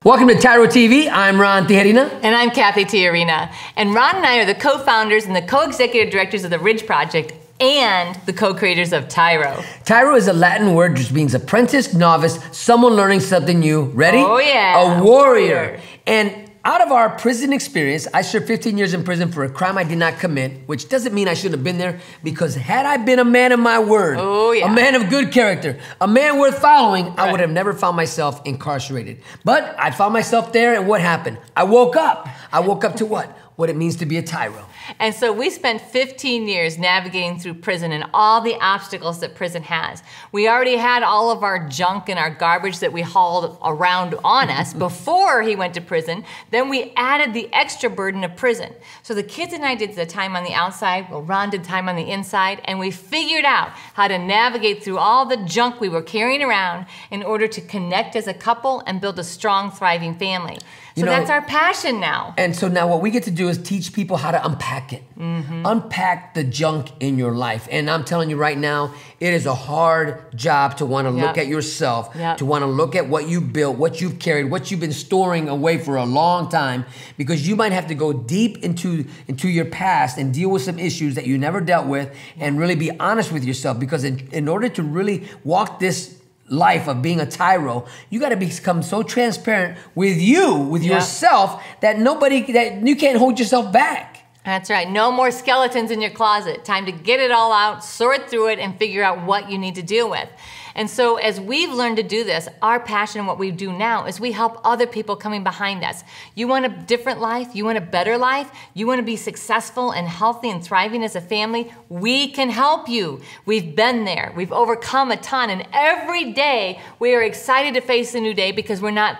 Welcome to TYRO TV. I'm Ron Tijerina. And I'm Cathy Tijerina. And Ron and I are the co-founders and the co-executive directors of the Ridge Project and the co-creators of TYRO. TYRO is a Latin word which means apprentice, novice, someone learning something new. Ready? Oh yeah. A warrior. And out of our prison experience, I served 15 years in prison for a crime I did not commit, which doesn't mean I should have been there, because had I been a man of my word, a man of good character, a man worth following, I would have never found myself incarcerated. But I found myself there, and what happened? I woke up. I woke up to what? What it means to be a TYRO. And so we spent 15 years navigating through prison and all the obstacles that prison has. We already had all of our junk and our garbage that we hauled around on us before he went to prison. Then we added the extra burden of prison. So the kids and I did the time on the outside, well, Ron did time on the inside, and we figured out how to navigate through all the junk we were carrying around in order to connect as a couple and build a strong, thriving family. So that's our passion now. And so now what we get to do is teach people how to unpack it. Unpack the junk in your life. And I'm telling you right now, it is a hard job to want to look at yourself, to want to look at what you built, what you've carried, what you've been storing away for a long time, because you might have to go deep into your past and deal with some issues that you never dealt with and really be honest with yourself. Because in order to really walk this life of being a TYRO, you got to become so transparent with yourself, that you can't hold yourself back. That's right. No more skeletons in your closet. Time to get it all out, sort through it, and figure out what you need to deal with. And so as we've learned to do this, our passion, what we do now, is we help other people coming behind us. You want a different life? You want a better life? You want to be successful and healthy and thriving as a family? We can help you. We've been there. We've overcome a ton. And every day we are excited to face a new day because we're not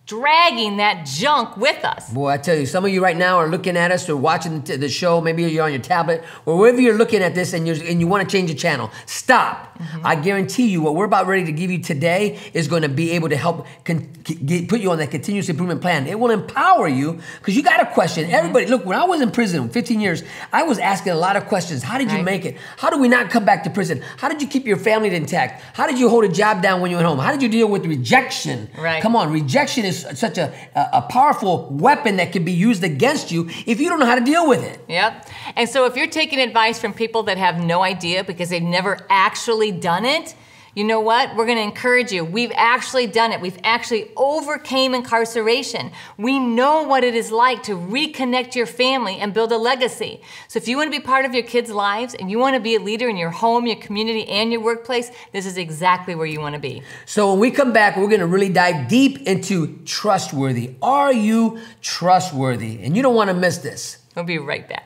dragging that junk with us. Boy, I tell you, some of you right now are looking at us or watching the show. Maybe you're on your tablet or wherever you're looking at this and you want to change the channel. Stop. I guarantee you what we're about ready to give you today is going to be able to help put you on that continuous improvement plan. It will empower you because you got a question. Everybody, look, when I was in prison 15 years, I was asking a lot of questions. How did you make it? How do we not come back to prison? How did you keep your family intact? How did you hold a job down when you went home? How did you deal with rejection? Come on, rejection is such a powerful weapon that can be used against you if you don't know how to deal with it. Yep. And so if you're taking advice from people that have no idea because they've never actually done it, you know what? We're going to encourage you. We've actually done it. We've actually overcame incarceration. We know what it is like to reconnect your family and build a legacy. So if you want to be part of your kids' lives and you want to be a leader in your home, your community, and your workplace, this is exactly where you want to be. So when we come back, we're going to really dive deep into trustworthy. Are you trustworthy? And you don't want to miss this. We'll be right back.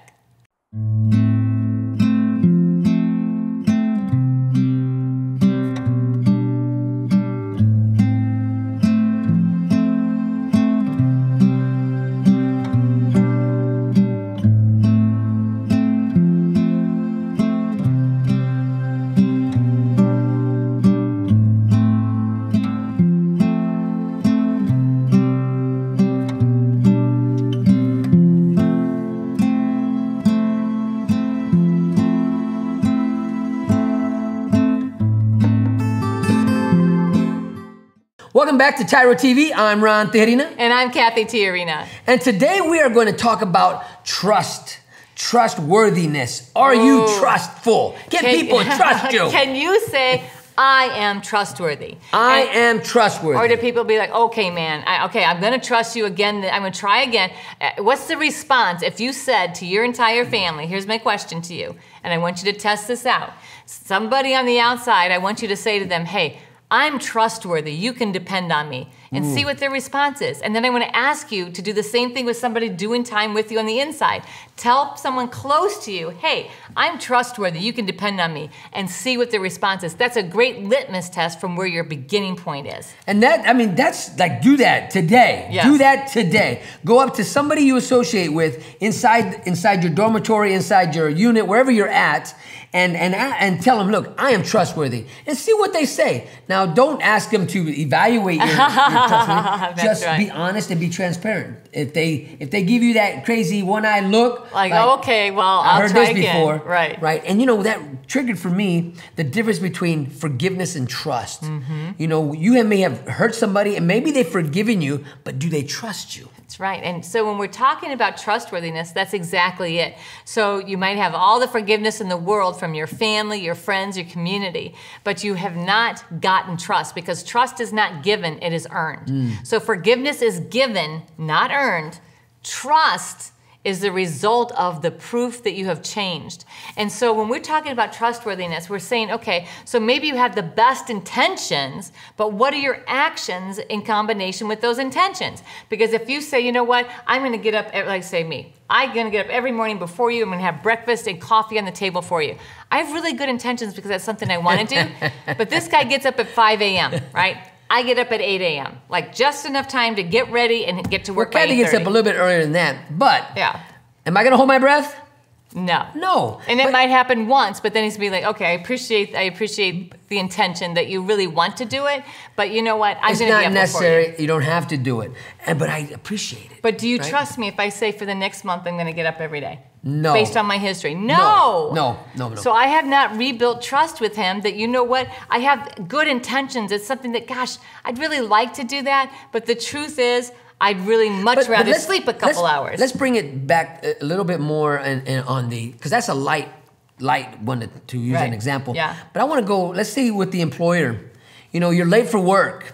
Welcome back to TYRO TV. I'm Ron Tijerina. And I'm Cathy Tijerina. And today we are going to talk about trustworthiness. Are you trustful? Can people trust you? Can you say, I am trustworthy? I am trustworthy. Or do people be like, okay, man, I'm going to trust you again. I'm going to try again. What's the response if you said to your entire family, here's my question to you, and I want you to test this out. Somebody on the outside, I want you to say to them, hey, I'm trustworthy, you can depend on me, and see what their response is. And then I want to ask you to do the same thing with somebody doing time with you on the inside. Tell someone close to you, hey, I'm trustworthy, you can depend on me, and see what their response is. That's a great litmus test from where your beginning point is. And that's like, do that today. Yes. Do that today. Go up to somebody you associate with inside your dormitory, inside your unit, wherever you're at, and tell them, look, I am trustworthy, and see what they say. Now, don't ask them to evaluate your trust me. Just right. be honest and be transparent. If they give you that crazy one-eye look, like okay, well, I'll heard try this again. before, Right. Right, and that triggered for me the difference between forgiveness and trust. You may have hurt somebody, and maybe they've forgiven you, but do they trust you? That's right. And so when we're talking about trustworthiness, that's exactly it. So you might have all the forgiveness in the world from your family, your friends, your community, but you have not gotten trust, because trust is not given, it is earned. So forgiveness is given, not earned. Trust is the result of the proof that you have changed. And so when we're talking about trustworthiness, we're saying, okay, so maybe you have the best intentions, but what are your actions in combination with those intentions? Because if you say, you know what, I'm gonna get up, like say me, I'm gonna get up every morning before you, I'm gonna have breakfast and coffee on the table for you. I have really good intentions because that's something I wanna do, but this guy gets up at 5 a.m., right? I get up at 8 a.m., like just enough time to get ready and get to work by 8:30. Cathy gets up a little bit earlier than that, but yeah. Am I gonna hold my breath? No. No. And it might happen once, but then he's be like, okay, I appreciate the intention that you really want to do it, but you know what? It's not necessary. You don't have to do it, but I appreciate it. But do you trust me if I say for the next month I'm gonna get up every day? No. Based on my history? No. No. So I have not rebuilt trust with him that, you know what, I have good intentions. It's something that, gosh, I'd really like to do that, but the truth is, I'd really much rather sleep a couple hours. Let's bring it back a little bit more on because that's a light one to use an example. Yeah. But I want to go, let's see with the employer. You're late for work,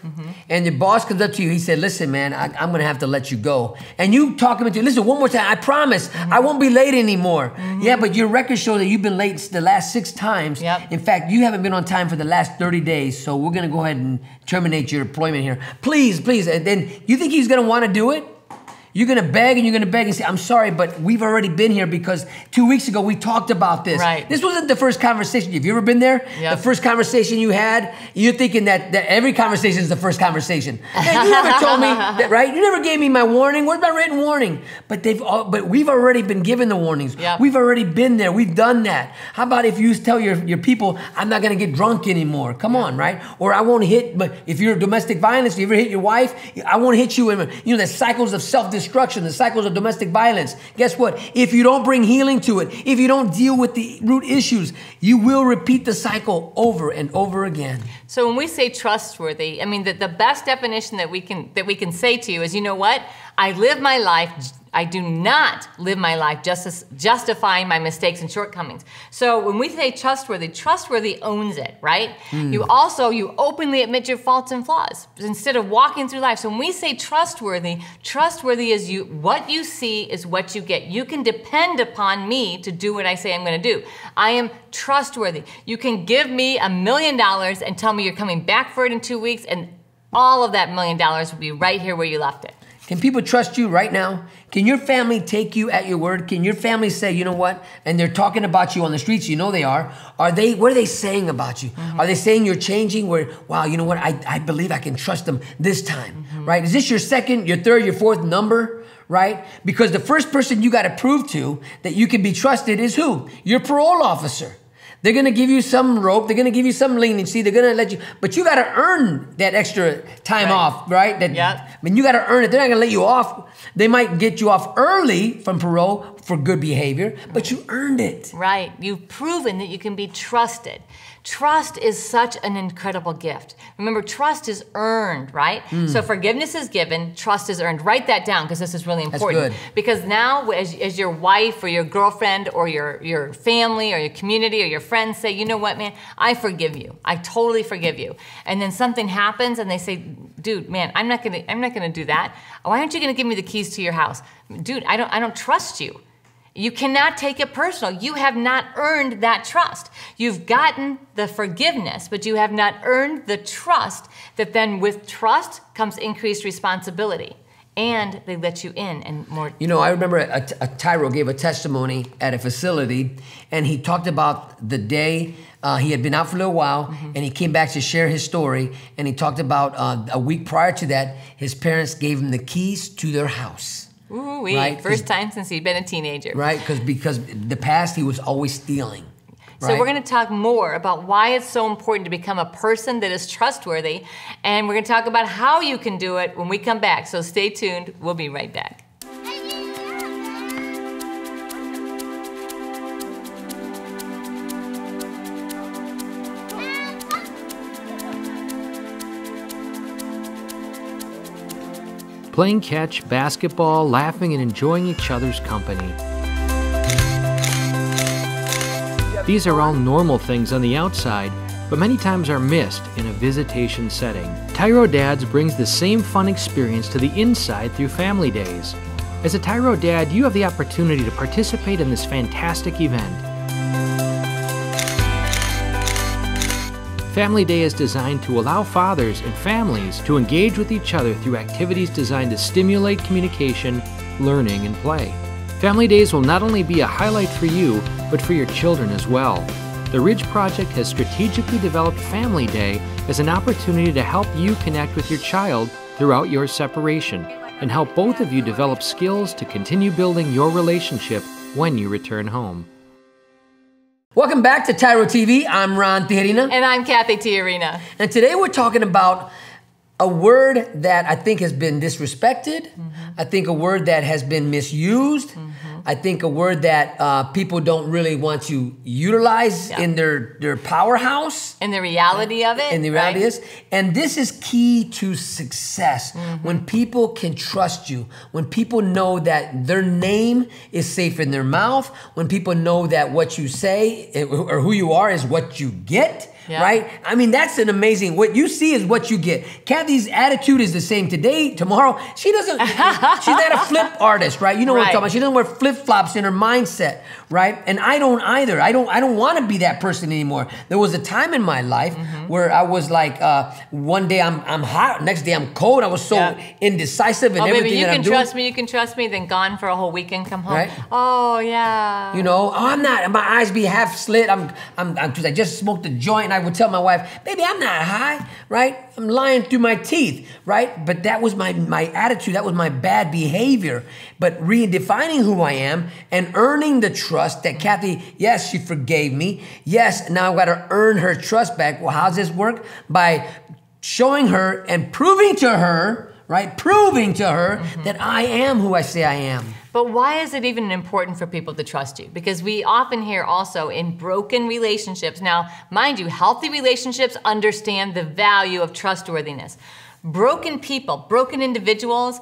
and your boss comes up to you. He said, listen, man, I'm going to have to let you go. And you talk him into, listen, one more time, I promise, I won't be late anymore. Yeah, but your record shows that you've been late the last 6 times. Yep. In fact, you haven't been on time for the last 30 days, so we're going to go ahead and terminate your employment here. Please. And then you think he's going to want to do it? You're going to beg and say, I'm sorry, but we've already been here because 2 weeks ago we talked about this. Right. This wasn't the first conversation. Have you ever been there? Yep. The first conversation you had, you're thinking that every conversation is the first conversation. Man, you never told me that, right? You never gave me my warning. Where's my written warning? But we've already been given the warnings. Yep. We've already been there. We've done that. How about if you tell your people, I'm not going to get drunk anymore. Come on, right? Or I won't hit, but if you're domestic violence, if you ever hit your wife, I won't hit you. The cycles of self-destruction, the cycles of domestic violence. Guess what? If you don't bring healing to it, if you don't deal with the root issues, you will repeat the cycle over and over again. So when we say trustworthy, I mean the best definition that we can say to you is, you know what? I live my life. I do not live my life justifying my mistakes and shortcomings. So when we say trustworthy owns it, right? You openly admit your faults and flaws instead of walking through life. So when we say trustworthy is what you see is what you get. You can depend upon me to do what I say I'm going to do. I am trustworthy. You can give me $1 million and tell me you're coming back for it in 2 weeks, and all of that $1 million will be right here where you left it. Can people trust you right now? Can your family take you at your word? Can your family say, you know what? And they're talking about you on the streets, you know they are. What are they saying about you? Are they saying you're changing? Wow, you know what? I believe I can trust them this time, right? Is this your second, your third, your fourth number, right? Because the first person you got to prove to that you can be trusted is who? Your parole officer. They're going to give you some rope. They're going to give you some leniency. They're going to let you, but you got to earn that extra time off, right? I mean, you got to earn it. They're not going to let you off. They might get you off early from parole for good behavior, but you earned it. Right. You've proven that you can be trusted. Trust is such an incredible gift. Remember, trust is earned, right? So forgiveness is given, trust is earned. Write that down because this is really important. That's good. Because now as your wife or your girlfriend or your family or your community or your friends say, you know what, man, I forgive you. I totally forgive you. And then something happens and they say, dude, man, I'm not gonna do that. Why aren't you gonna give me the keys to your house? Dude, I don't trust you. You cannot take it personal. You have not earned that trust. You've gotten the forgiveness, but you have not earned the trust that then with trust comes increased responsibility. And they let you in and more. You know, I remember a TYRO gave a testimony at a facility, and he talked about the day he had been out for a little while, and he came back to share his story, and he talked about a week prior to that, his parents gave him the keys to their house. Ooh-wee. Right? First time since he'd been a teenager. Right, because the past he was always stealing. So we're going to talk more about why it's so important to become a person that is trustworthy, and we're going to talk about how you can do it when we come back. So stay tuned. We'll be right back. Playing catch, basketball, laughing, and enjoying each other's company. These are all normal things on the outside, but many times are missed in a visitation setting. TYRO Dads brings the same fun experience to the inside through Family Days. As a TYRO Dad, you have the opportunity to participate in this fantastic event. Family Day is designed to allow fathers and families to engage with each other through activities designed to stimulate communication, learning, and play. Family Days will not only be a highlight for you, but for your children as well. The Ridge Project has strategically developed Family Day as an opportunity to help you connect with your child throughout your separation and help both of you develop skills to continue building your relationship when you return home. Welcome back to TYRO TV. I'm Ron Tijerina. And I'm Cathy Tijerina. And today we're talking about a word that I think has been disrespected. I think a word that has been misused. I think a word that people don't really want to utilize in their powerhouse. And the reality of it. And the reality is. And this is key to success. When people can trust you. When people know that their name is safe in their mouth. When people know that what you say or who you are is what you get. Right? I mean, that's an amazing, what you see is what you get. Kathy's attitude is the same today, tomorrow. She doesn't, she's not a flip artist, right? You know what I'm talking about. She doesn't wear flip-flops in her mindset, right? And I don't either. I don't want to be that person anymore. There was a time in my life where I was like, one day I'm hot, next day I'm cold. I was so indecisive in everything that I'm doing. You can trust me, then gone for a whole weekend, come home. Right? Oh, yeah. You know, I'm not, my eyes be half slit. Because I just smoked a joint. I would tell my wife, baby, I'm not high, right? I'm lying through my teeth, right? But that was my attitude. That was my bad behavior. But redefining who I am and earning the trust that Cathy, yes, she forgave me. Yes, now I've got to earn her trust back. Well, how's this work? By showing her and proving to her, right? Proving to her that I am who I say I am. But why is it even important for people to trust you? Because we often hear also in broken relationships. Now, mind you, healthy relationships understand the value of trustworthiness. Broken people, broken individuals,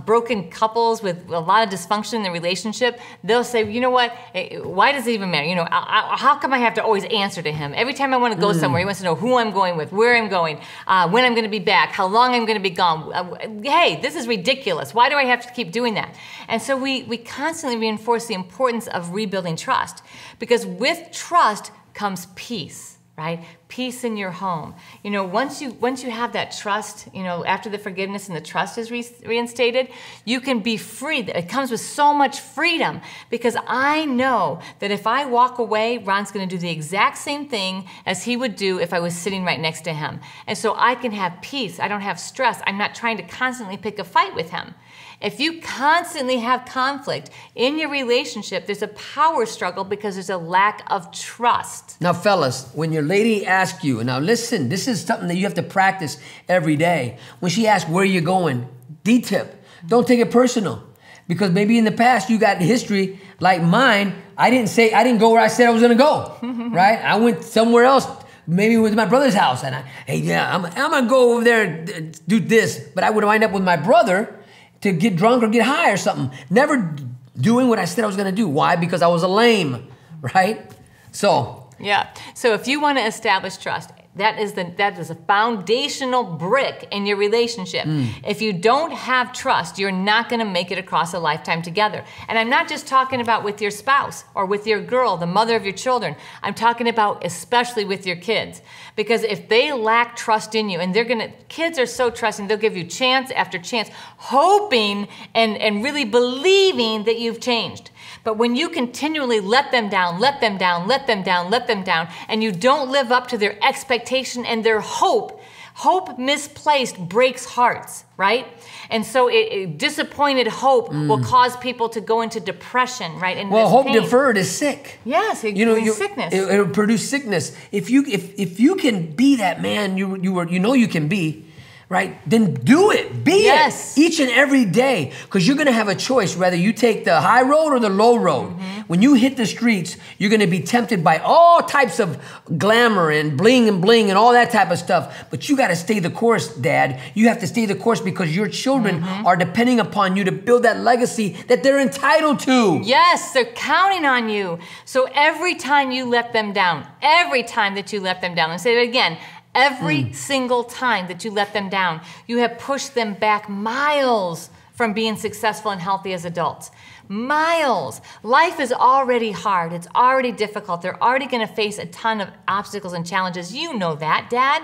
broken couples with a lot of dysfunction in the relationship, they'll say, you know what, why does it even matter? You know, how come I have to always answer to him? Every time I want to go somewhere, he wants to know who I'm going with, where I'm going, when I'm going to be back, how long I'm going to be gone. Hey, this is ridiculous. Why do I have to keep doing that? And so we constantly reinforce the importance of rebuilding trust, because with trust comes peace. Right? Peace in your home. You know, once you have that trust, you know, after the forgiveness and the trust is reinstated, you can be free. It comes with so much freedom, because I know that if I walk away, Ron's going to do the exact same thing as he would do if I was sitting right next to him. And so I can have peace. I don't have stress. I'm not trying to constantly pick a fight with him. If you constantly have conflict in your relationship, there's a power struggle because there's a lack of trust. Now, fellas, when your lady asks you, now listen, this is something that you have to practice every day. When she asks, where are you going? D-tip, don't take it personal. Because maybe in the past you got history like mine. I didn't go where I said I was going to go, right? I went somewhere else. Maybe with my brother's house. And I'm going to go over there and do this. But I would wind up with my brother to get drunk or get high or something. Never doing what I said I was going to do. Why? Because I was a lame, right? So. Yeah. So if you want to establish trust, that is a foundational brick in your relationship. If you don't have trust, you're not going to make it across a lifetime together. And I'm not just talking about with your spouse or with your girl, the mother of your children. I'm talking about especially with your kids. Because if they lack trust in you, and kids are so trusting, they'll give you chance after chance, hoping and really believing that you've changed. But when you continually let them down, let them down, let them down, let them down, and you don't live up to their expectation and their hope, Hope misplaced breaks hearts, right? And so disappointed hope will cause people to go into depression, right? And well, hope deferred is sick. Yes, sickness. It'll produce sickness. If you can be that man you can be, right? Then do it. Be it each and every day, because you're going to have a choice whether you take the high road or the low road. When you hit the streets, you're going to be tempted by all types of glamour and bling and all that type of stuff. But you got to stay the course, Dad. You have to stay the course because your children are depending upon you to build that legacy that they're entitled to. Yes, they're counting on you. So every time you let them down, and say it again, every single time that you let them down, you have pushed them back miles from being successful and healthy as adults. Miles. Life is already hard. It's already difficult. They're already going to face a ton of obstacles and challenges. You know that, Dad.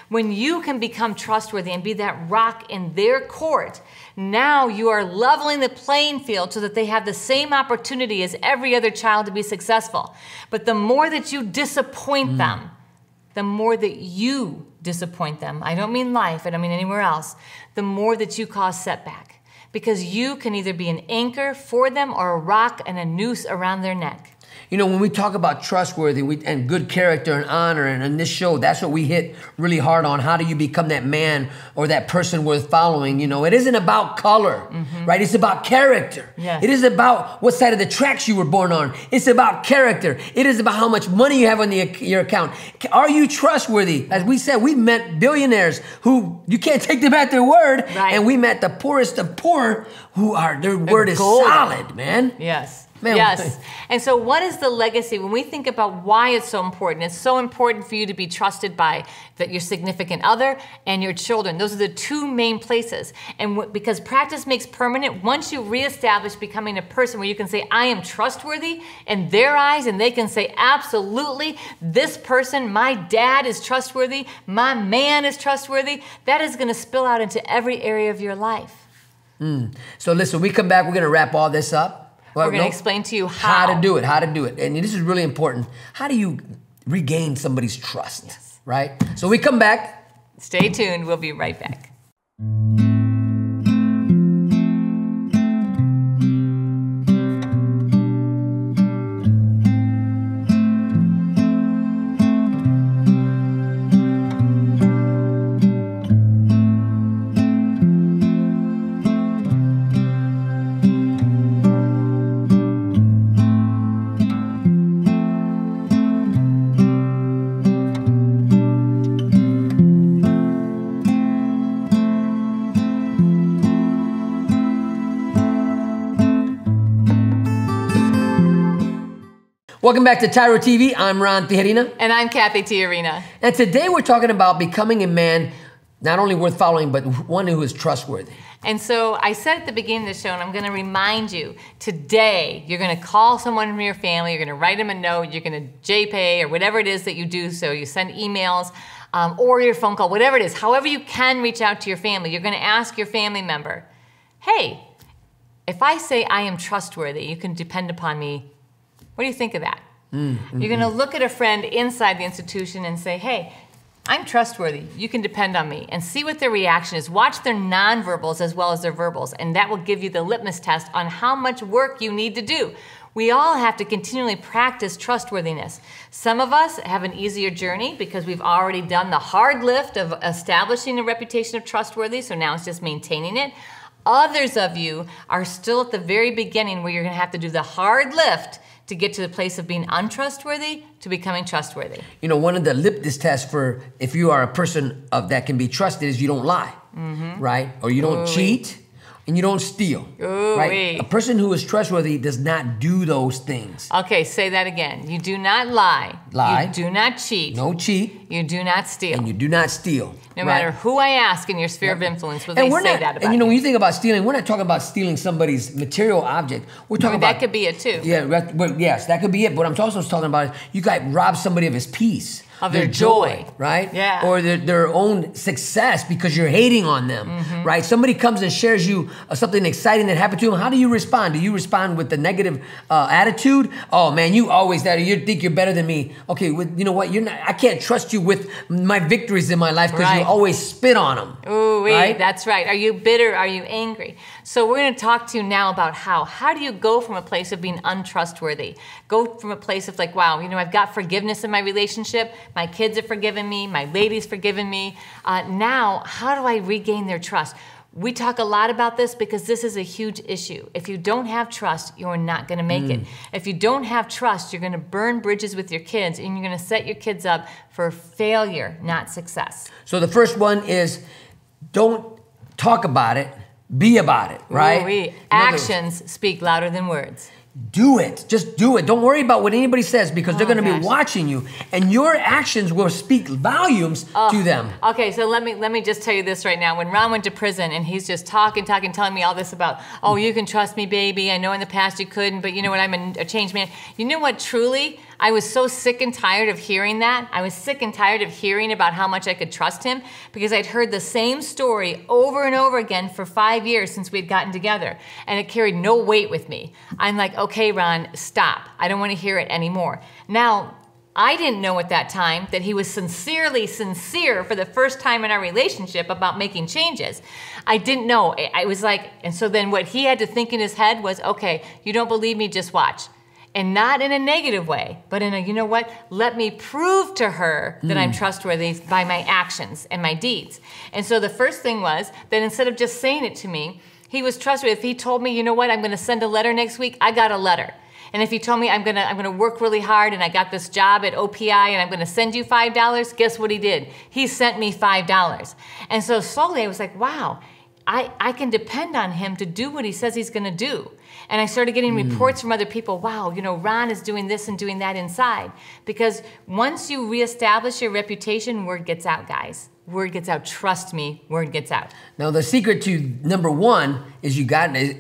When you can become trustworthy and be that rock in their court, now you are leveling the playing field so that they have the same opportunity as every other child to be successful. But the more that you disappoint them, the more that you disappoint them, I don't mean life, I don't mean anywhere else, the more that you cause setback. Because you can either be an anchor for them or a rock and a noose around their neck. You know, when we talk about trustworthy and good character and honor, and in this show, that's what we hit really hard on. How do you become that man or that person worth following? You know, it isn't about color, right? It's about character. Yes. It is about what side of the tracks you were born on. It's about character. It is about how much money you have on your account. Are you trustworthy? As we said, we met billionaires who you can't take them at their word. Right. And we met the poorest of poor who their word is solid, man. Yes. Man, yes. And so what is the legacy? When we think about why it's so important for you to be trusted by your significant other and your children. Those are the two main places. And because practice makes permanent, once you reestablish becoming a person where you can say, I am trustworthy in their eyes, and they can say, absolutely, this person, my dad is trustworthy, my man is trustworthy, that is going to spill out into every area of your life. So listen, when we come back, we're going to wrap all this up. Well, we're going to explain to you how to do it. And this is really important. How do you regain somebody's trust? Yes. Right? So we come back. Stay tuned. We'll be right back. Welcome back to TYRO TV. I'm Ron Tijerina. And I'm Cathy Tijerina. And today we're talking about becoming a man not only worth following, but one who is trustworthy. And so I said at the beginning of the show, and I'm going to remind you, today you're going to call someone from your family, you're going to write them a note, you're going to JPay or whatever it is that you do. So you send emails or your phone call, whatever it is. However you can reach out to your family, you're going to ask your family member, hey, if I say I am trustworthy, you can depend upon me. What do you think of that? You're going to look at a friend inside the institution and say, hey, I'm trustworthy. You can depend on me. And see what their reaction is. Watch their nonverbals as well as their verbals. And that will give you the litmus test on how much work you need to do. We all have to continually practice trustworthiness. Some of us have an easier journey because we've already done the hard lift of establishing a reputation of trustworthy, so now it's just maintaining it. Others of you are still at the very beginning where you're going to have to do the hard lift to get to the place of being untrustworthy to becoming trustworthy. You know, one of the litmus tests for if you are a person that can be trusted is you don't lie, right? Or you don't cheat, and you don't steal, right? A person who is trustworthy does not do those things. Okay, say that again. You do not lie. Lie. You do not cheat. No cheat. You do not steal. And you do not steal. No matter who I ask in your sphere of influence, will they say that about you? And you know, when you think about stealing, we're not talking about stealing somebody's material object. We're talking about... That could be it too. Yeah, yes, that could be it. But what I'm also talking about is you got rob somebody of his peace. of their joy, right? Yeah. Or their own success because you're hating on them, right? Somebody comes and shares you something exciting that happened to them. How do you respond? Do you respond with the negative attitude? Oh man, you always that. You think you're better than me. Okay, you know what? You're not. I can't trust you with my victories in my life because you always spit on them. Ooh, right? That's right. Are you bitter? Are you angry? So we're going to talk to you now about how do you go from a place of being untrustworthy? Go from a place of like, wow, you know, I've got forgiveness in my relationship. My kids have forgiven me. My lady's forgiven me. Now, how do I regain their trust? We talk a lot about this because this is a huge issue. If you don't have trust, you're not going to make it. If you don't have trust, you're going to burn bridges with your kids and you're going to set your kids up for failure, not success. So the first one is don't talk about it, be about it, right? Ooh, actions speak louder than words. Do it. Just do it. Don't worry about what anybody says because they're going to be watching you, and your actions will speak volumes to them. Okay, so let me just tell you this right now. When Ron went to prison and he's just talking, telling me all this about, oh, you can trust me, baby. I know in the past you couldn't, but you know what? I'm a changed man. You know what? Truly, I was so sick and tired of hearing that. I was sick and tired of hearing about how much I could trust him because I'd heard the same story over and over again for 5 years since we'd gotten together, and it carried no weight with me. I'm like, okay, Ron, stop. I don't want to hear it anymore. Now, I didn't know at that time that he was sincerely sincere for the first time in our relationship about making changes. I didn't know. I was like, and so then what he had to think in his head was, okay, you don't believe me, just watch. And not in a negative way, but in a, you know what, let me prove to her that I'm trustworthy by my actions and my deeds. And so the first thing was that instead of just saying it to me, he was trustworthy. If he told me, you know what, I'm going to send a letter next week, I got a letter. And if he told me I'm gonna work really hard and I got this job at OPI and I'm gonna send you $5, guess what he did? He sent me $5. And so slowly I was like, wow, I can depend on him to do what he says he's gonna do. And I started getting reports from other people, wow, you know, Ron is doing this and doing that inside. Because once you reestablish your reputation, word gets out, guys. Word gets out. Trust me, word gets out. Now, the secret to number one is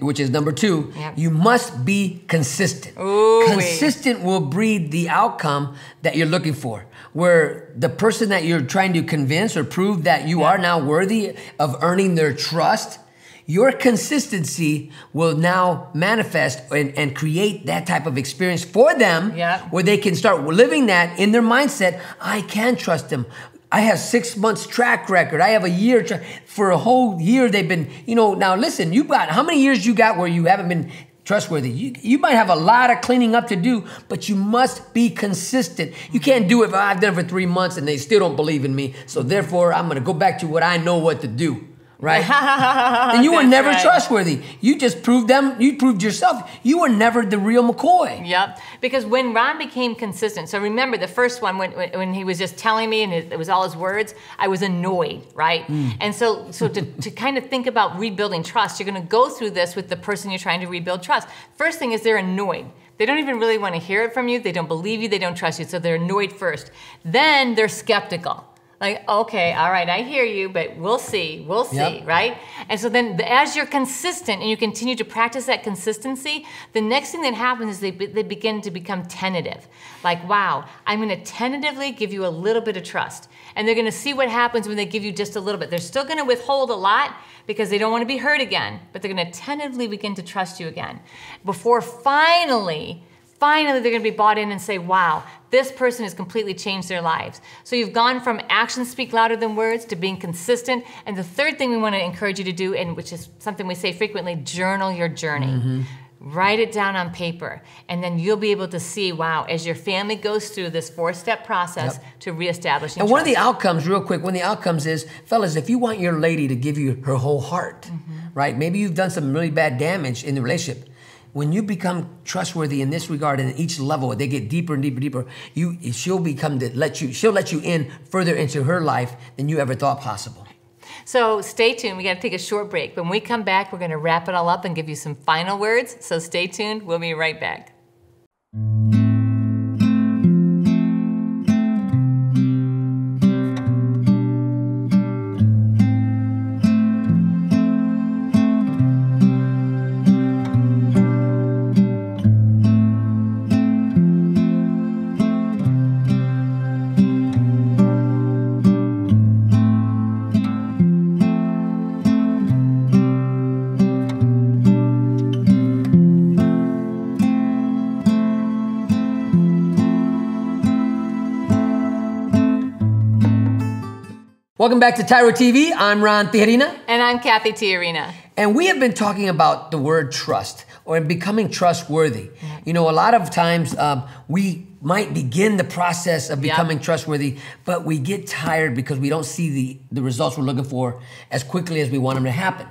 which is number two, you must be consistent. Ooh-wee. Consistent will breed the outcome that you're looking for, where the person that you're trying to convince or prove that you are now worthy of earning their trust, your consistency will now manifest and create that type of experience for them where they can start living that in their mindset. I can trust them. I have 6 months track record. I have a year. For a whole year, they've been, you know, now listen, you got, how many years you got where you haven't been trustworthy? You might have a lot of cleaning up to do, but you must be consistent. You can't do it if I've done it for 3 months and they still don't believe in me. So therefore, I'm going to go back to what I know what to do. Right? And you were never trustworthy. You just proved them, you proved yourself. You were never the real McCoy. Yep. Because when Ron became consistent, so remember the first one when he was just telling me and it was all his words, I was annoyed, right? And so to kind of think about rebuilding trust, you're going to go through this with the person you're trying to rebuild trust. First thing is they're annoyed. They don't even really want to hear it from you. They don't believe you. They don't trust you. So they're annoyed first. Then they're skeptical. Like, okay, all right, I hear you, but we'll see, right? And so then as you're consistent and you continue to practice that consistency, the next thing that happens is they begin to become tentative. Like, wow, I'm going to tentatively give you a little bit of trust. And they're going to see what happens when they give you just a little bit. They're still going to withhold a lot because they don't want to be hurt again, but they're going to tentatively begin to trust you again. Before finally they're going to be bought in and say, wow, this person has completely changed their lives. So you've gone from actions speak louder than words to being consistent. And the third thing we want to encourage you to do, and which is something we say frequently, journal your journey. Write it down on paper. And then you'll be able to see, wow, as your family goes through this 4-step process to reestablishing And trust. one of the outcomes, real quick, one of the outcomes is, fellas, if you want your lady to give you her whole heart, right? Maybe you've done some really bad damage in the relationship. When you become trustworthy in this regard, and at each level, they get deeper and deeper, she'll let you in further into her life than you ever thought possible. So stay tuned. We got to take a short break. When we come back, we're going to wrap it all up and give you some final words. So stay tuned. We'll be right back. Welcome back to TYRO TV. I'm Ron Tijerina. And I'm Cathy Tijerina. And we have been talking about the word trust or becoming trustworthy. You know, a lot of times we might begin the process of becoming trustworthy, but we get tired because we don't see the results we're looking for as quickly as we want them to happen.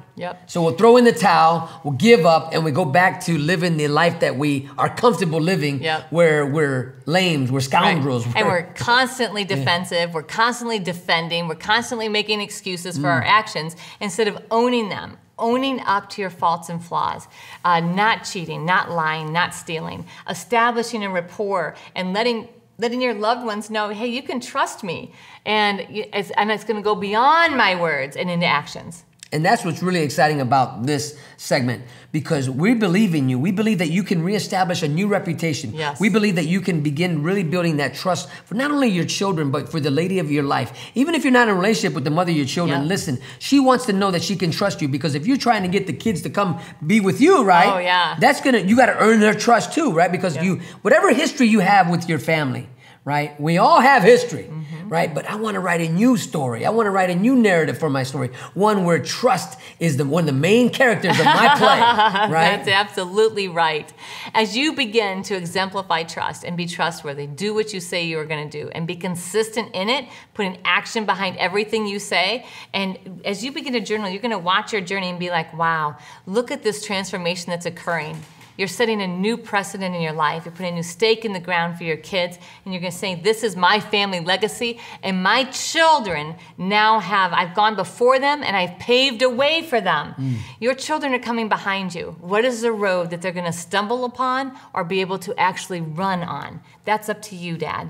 So we'll throw in the towel, we'll give up, and we go back to living the life that we are comfortable living, where we're lames, we're scoundrels. And we're constantly defensive, we're constantly defending, we're constantly making excuses for our actions instead of owning them. Owning up to your faults and flaws, not cheating, not lying, not stealing, establishing a rapport, and letting your loved ones know, hey, you can trust me, and it's going to go beyond my words and into actions. And that's what's really exciting about this segment, because we believe in you. We believe that you can reestablish a new reputation. We believe that you can begin really building that trust for not only your children, but for the lady of your life. Even if you're not in a relationship with the mother of your children, listen, she wants to know that she can trust you, because if you're trying to get the kids to come be with you, right? That's you got to earn their trust too, right? Because whatever history you have with your family, right? We all have history, right? But I want to write a new story. I want to write a new narrative for my story. One where trust is one of the main characters of my play, right? That's absolutely right. As you begin to exemplify trust and be trustworthy, do what you say you are going to do and be consistent in it, putting action behind everything you say. And as you begin to journal, you're going to watch your journey and be like, wow, look at this transformation that's occurring. You're setting a new precedent in your life. You're putting a new stake in the ground for your kids. And you're going to say, this is my family legacy. And my children now I've gone before them and I've paved a way for them. Your children are coming behind you. What is the road that they're going to stumble upon or be able to actually run on? That's up to you, Dad.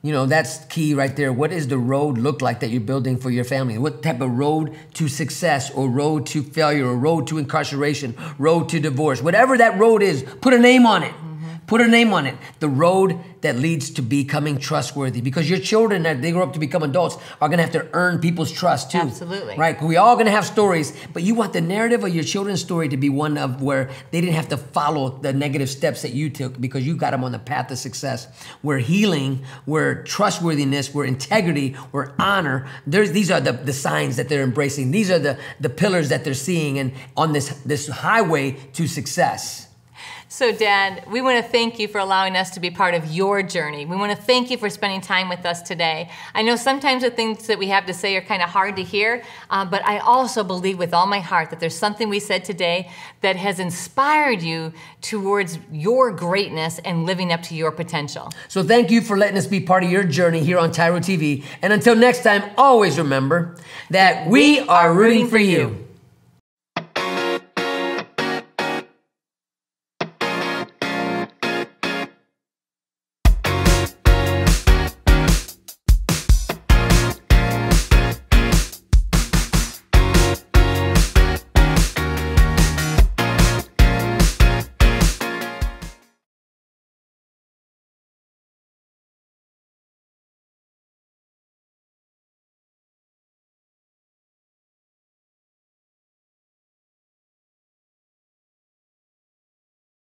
You know, that's key right there. What does the road look like that you're building for your family? What type of road to success or road to failure or road to incarceration, road to divorce? Whatever that road is, put a name on it. Put a name on it. The road that leads to becoming trustworthy. Because your children, as they grow up to become adults, are going to have to earn people's trust too. Absolutely. Right? We all going to have stories, but you want the narrative of your children's story to be one of where they didn't have to follow the negative steps that you took because you got them on the path of success. Where healing, where trustworthiness, where integrity, where honor, these are the signs that they're embracing. These are the pillars that they're seeing and on this highway to success. So, Dad, we want to thank you for allowing us to be part of your journey. We want to thank you for spending time with us today. I know sometimes the things that we have to say are kind of hard to hear, but I also believe with all my heart that there's something we said today that has inspired you towards your greatness and living up to your potential. So thank you for letting us be part of your journey here on TYRO TV. And until next time, always remember that we are rooting for you.